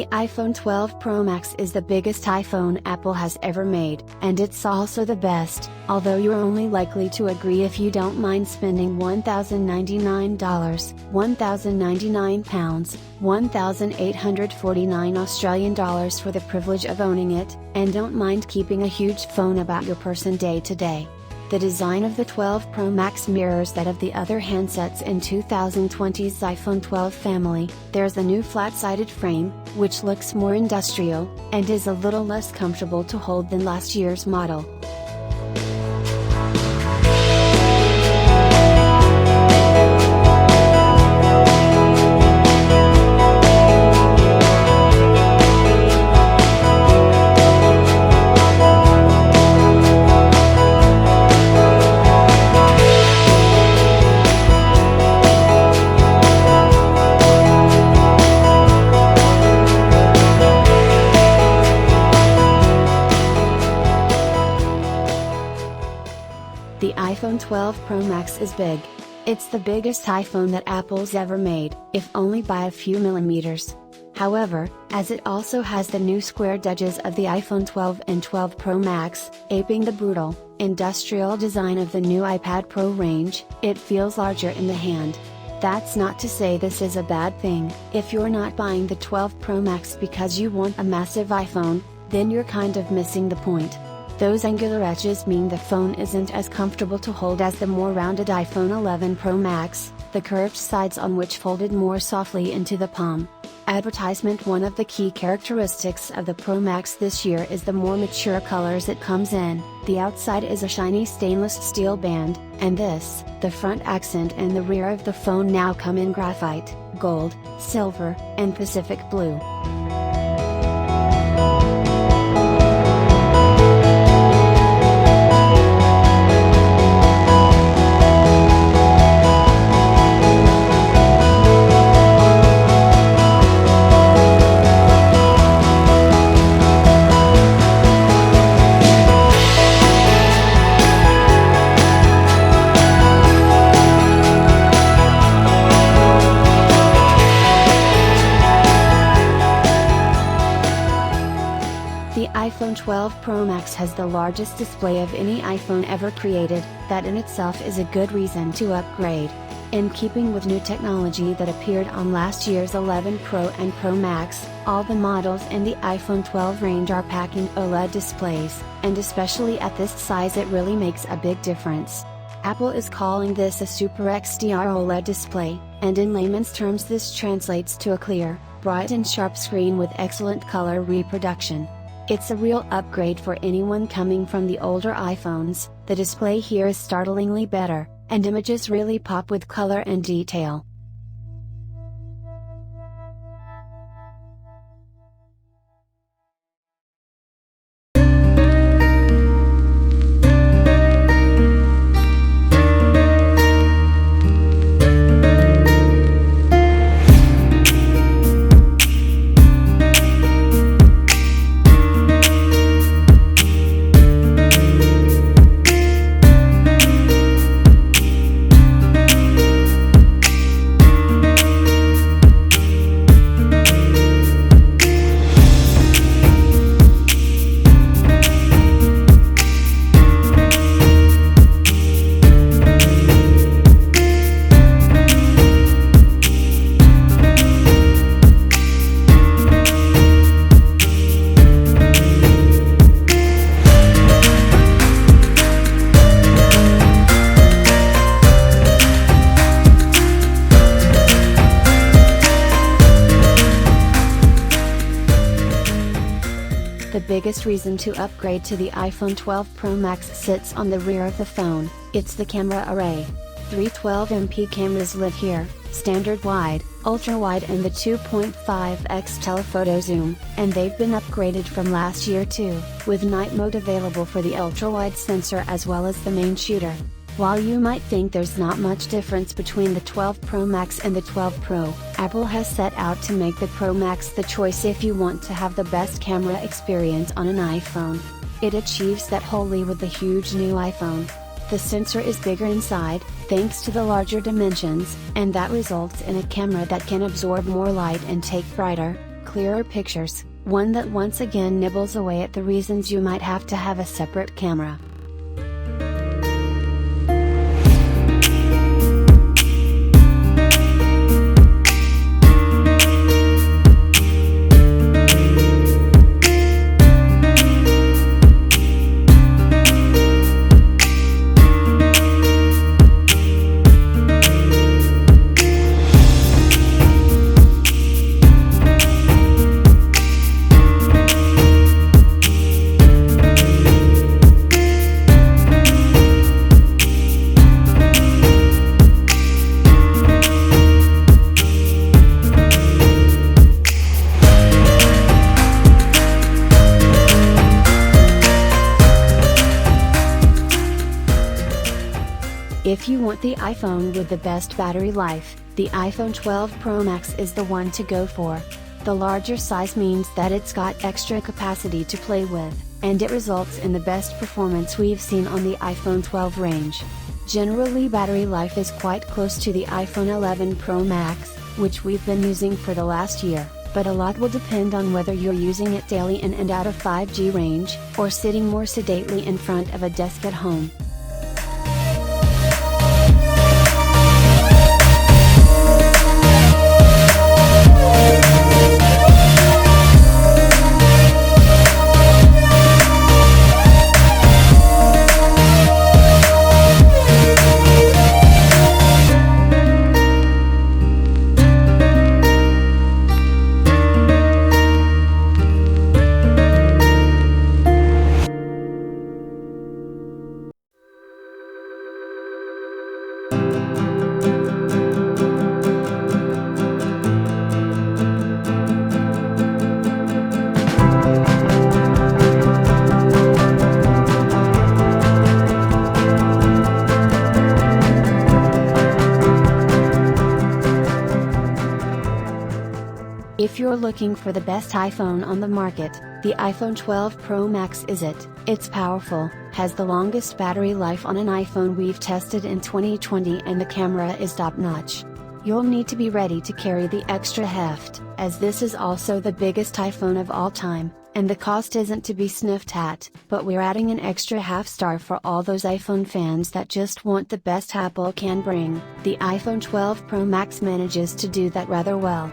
The iPhone 12 Pro Max is the biggest iPhone Apple has ever made, and it's also the best, although you're only likely to agree if you don't mind spending $1,099, £1,099, $1,849 for the privilege of owning it, and don't mind keeping a huge phone about your person day to day. The design of the 12 Pro Max mirrors that of the other handsets in 2020's iPhone 12 family. There's a new flat-sided frame, which looks more industrial, and is a little less comfortable to hold than last year's model. The iPhone 12 Pro Max is big. It's the biggest iPhone that Apple's ever made, if only by a few millimeters. However, as it also has the new squared edges of the iPhone 12 and 12 Pro Max, aping the brutal, industrial design of the new iPad Pro range, it feels larger in the hand. That's not to say this is a bad thing. If you're not buying the 12 Pro Max because you want a massive iPhone, then you're kind of missing the point. Those angular edges mean the phone isn't as comfortable to hold as the more rounded iPhone 11 Pro Max, the curved sides on which folded more softly into the palm. Advertisement: one of the key characteristics of the Pro Max this year is the more mature colors it comes in. The outside is a shiny stainless steel band, and the front accent and the rear of the phone now come in graphite, gold, silver, and Pacific blue. The iPhone 12 Pro Max has the largest display of any iPhone ever created. That in itself is a good reason to upgrade. In keeping with new technology that appeared on last year's 11 Pro and Pro Max, all the models in the iPhone 12 range are packing OLED displays, and especially at this size it really makes a big difference. Apple is calling this a Super XDR OLED display, and in layman's terms this translates to a clear, bright and sharp screen with excellent color reproduction. It's a real upgrade for anyone coming from the older iPhones. The display here is startlingly better, and images really pop with color and detail. The biggest reason to upgrade to the iPhone 12 Pro Max sits on the rear of the phone. It's the camera array. 3 12MP cameras live here: standard wide, ultra wide and the 2.5x telephoto zoom, and they've been upgraded from last year too, with night mode available for the ultra wide sensor as well as the main shooter. While you might think there's not much difference between the 12 Pro Max and the 12 Pro, Apple has set out to make the Pro Max the choice if you want to have the best camera experience on an iPhone. It achieves that wholly with the huge new iPhone. The sensor is bigger inside, thanks to the larger dimensions, and that results in a camera that can absorb more light and take brighter, clearer pictures, one that once again nibbles away at the reasons you might have to have a separate camera. If you want the iPhone with the best battery life, the iPhone 12 Pro Max is the one to go for. The larger size means that it's got extra capacity to play with, and it results in the best performance we've seen on the iPhone 12 range. Generally, battery life is quite close to the iPhone 11 Pro Max, which we've been using for the last year, but a lot will depend on whether you're using it daily in and out of 5G range, or sitting more sedately in front of a desk at home. If you're looking for the best iPhone on the market, the iPhone 12 Pro Max is it. It's powerful, has the longest battery life on an iPhone we've tested in 2020, and the camera is top-notch. You'll need to be ready to carry the extra heft, as this is also the biggest iPhone of all time, and the cost isn't to be sniffed at, but we're adding an extra half star for all those iPhone fans that just want the best Apple can bring. The iPhone 12 Pro Max manages to do that rather well.